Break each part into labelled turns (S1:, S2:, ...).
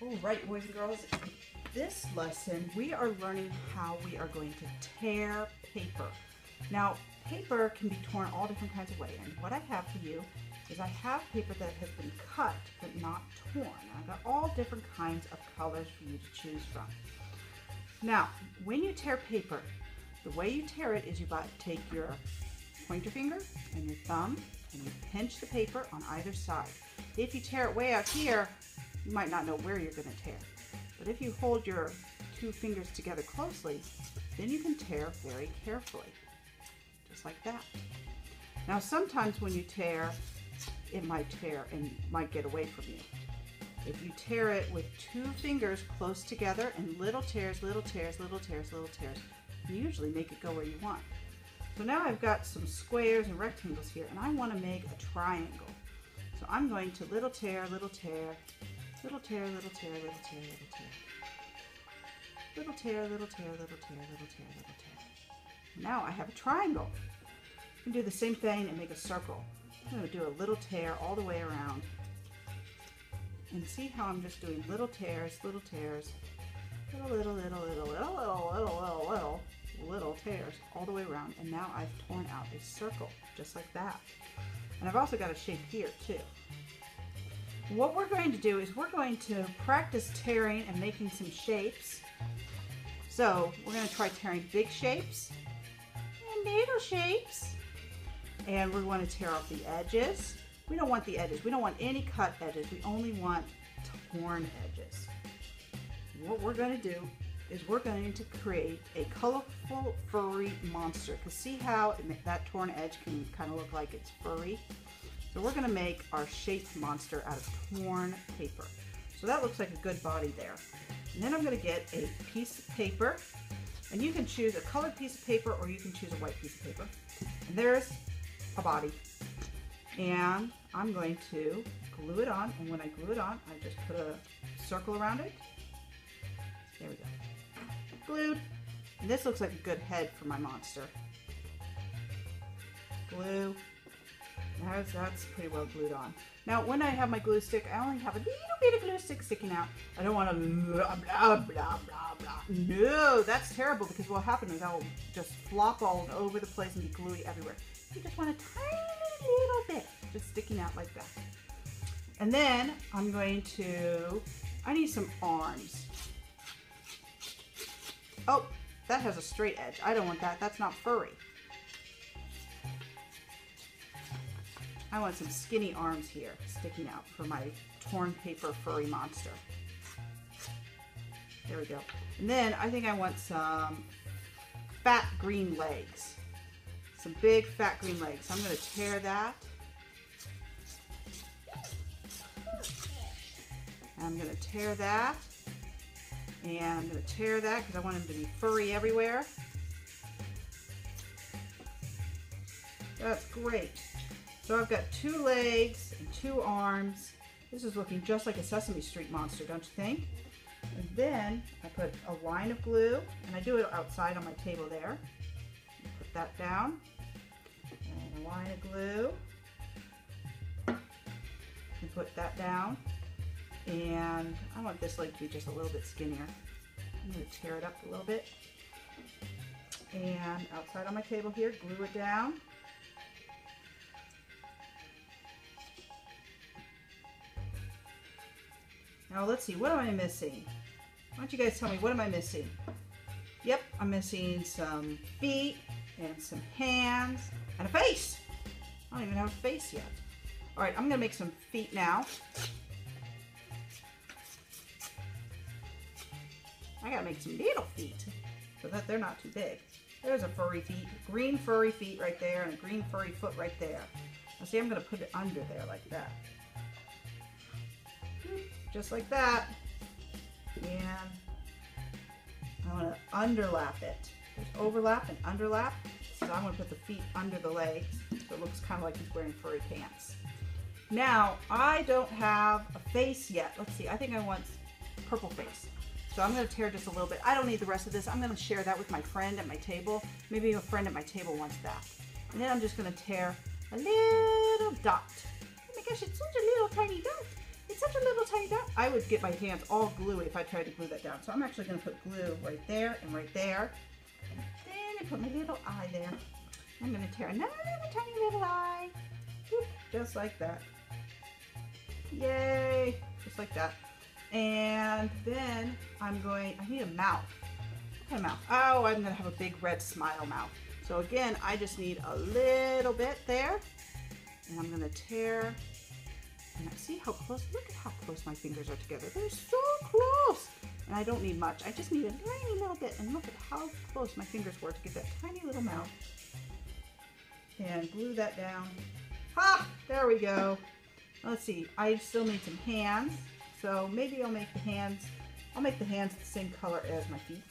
S1: All right, boys and girls, this lesson we are learning how we are going to tear paper. Now, paper can be torn all different kinds of ways, and what I have for you is I have paper that has been cut but not torn. I've got all different kinds of colors for you to choose from. Now, when you tear paper, the way you tear it is you take your pointer finger and your thumb and you pinch the paper on either side. If you tear it way out here, you might not know where you're going to tear. But if you hold your two fingers together closely, then you can tear very carefully, just like that. Now sometimes when you tear, it might tear and might get away from you. If you tear it with two fingers close together and little tears, little tears, little tears, little tears, you usually make it go where you want. So now I've got some squares and rectangles here, and I want to make a triangle. So I'm going to little tear, little tear, little tear, little tear, little tear, little tear. Little tear, little tear, little tear, little tear, little tear. Now I have a triangle. You can do the same thing and make a circle. I'm going to do a little tear all the way around. And see how I'm just doing little tears, little tears, little tears all the way around. And now I've torn out a circle, just like that. And I've also got a shape here too. What we're going to do is we're going to practice tearing and making some shapes. So we're going to try tearing big shapes and little shapes. And we're going to tear off the edges. We don't want the edges. We don't want any cut edges. We only want torn edges. What we're going to do is we're going to create a colorful furry monster. Because see how that torn edge can kind of look like it's furry? So we're going to make our shaped monster out of torn paper. So that looks like a good body there. And then I'm going to get a piece of paper. And you can choose a colored piece of paper or you can choose a white piece of paper. And there's a body. And I'm going to glue it on. And when I glue it on, I just put a circle around it. There we go. Glued. And this looks like a good head for my monster. Glue. That's pretty well glued on. Now, when I have my glue stick, I only have a little bit of glue stick sticking out. I don't want to blah, blah, blah, blah, blah. No, that's terrible because what will happen is I'll just flop all over the place and be gluey everywhere. You just want a tiny little bit just sticking out like that. And then I'm going to, I need some arms. Oh, that has a straight edge. I don't want that. That's not furry. I want some skinny arms here sticking out for my torn paper furry monster. There we go. And then I think I want some fat green legs. Some big fat green legs. So I'm going to tear that. And I'm going to tear that. And I'm going to tear that because I want him to be furry everywhere. That's great. So I've got two legs and two arms. This is looking just like a Sesame Street monster, don't you think? And then I put a line of glue, and I do it outside on my table there. Put that down. And a line of glue. And put that down. And I want this leg to be just a little bit skinnier. I'm going to tear it up a little bit. And outside on my table here, glue it down. Now let's see, what am I missing? Why don't you guys tell me, what am I missing? Yep, I'm missing some feet and some hands and a face. I don't even have a face yet. All right, I'm gonna make some feet now. I gotta make some little feet so that they're not too big. There's a furry feet, green furry feet right there and a green furry foot right there. Now see, I'm gonna put it under there like that. Just like that. And I want to underlap it. There's overlap and underlap. So I'm going to put the feet under the legs so it looks kind of like he's wearing furry pants. Now, I don't have a face yet. Let's see, I think I want a purple face. So I'm going to tear just a little bit. I don't need the rest of this. I'm going to share that with my friend at my table. Maybe a friend at my table wants that. And then I'm just going to tear a little dot. Oh my gosh, it's such a little tiny dot. It's it's such a little tiny dot. I would get my hands all gluey if I tried to glue that down. So I'm actually going to put glue right there and right there. And then I put my little eye there. I'm going to tear another tiny little eye. Whoop, just like that. Yay! Just like that. And then I need a mouth. What kind of mouth? Oh, I'm going to have a big red smile mouth. So again, I just need a little bit there. And I'm going to tear. And see how close, look at how close my fingers are together. They're so close. And I don't need much. I just need a tiny little bit. And look at how close my fingers were to get that tiny little mouth. And glue that down. Ha! There we go. Let's see. I still need some hands. So maybe I'll make the hands the same color as my feet.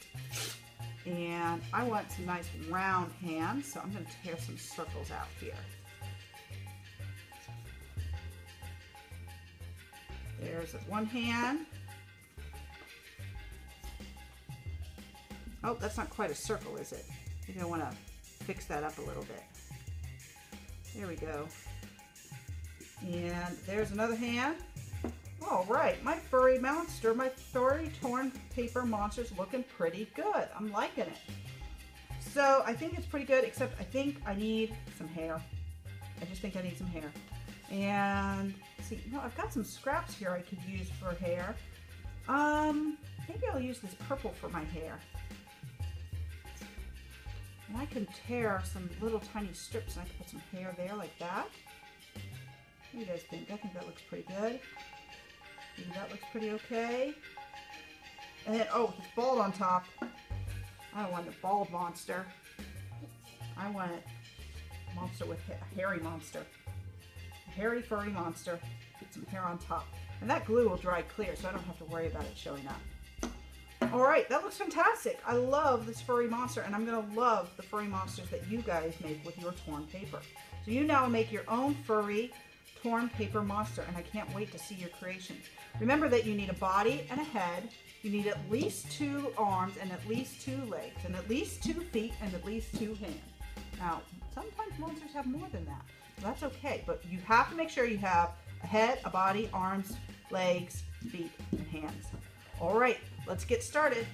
S1: And I want some nice round hands. So I'm going to tear some circles out here. There's one hand. Oh, that's not quite a circle, is it? Maybe I want to fix that up a little bit. There we go. And there's another hand. All right, my furry monster, my furry torn paper monster's looking pretty good. I'm liking it. So I think it's pretty good, except I think I need some hair. I just think I need some hair. And see, I've got some scraps here I could use for hair. Maybe I'll use this purple for my hair. And I can tear some little tiny strips and I can put some hair there like that. What do you guys think? I think that looks pretty good. Maybe that looks pretty okay. And then, oh, it's bald on top. I don't want a bald monster. I want a monster with a hairy monster. Hairy furry monster with some hair on top. And that glue will dry clear, so I don't have to worry about it showing up. All right, that looks fantastic. I love this furry monster, and I'm going to love the furry monsters that you guys make with your torn paper. So you now make your own furry torn paper monster, and I can't wait to see your creations. Remember that you need a body and a head. You need at least 2 arms and at least 2 legs and at least 2 feet and at least 2 hands. Now, sometimes monsters have more than that. That's okay, but you have to make sure you have a head, a body, arms, legs, feet, and hands. All right, let's get started.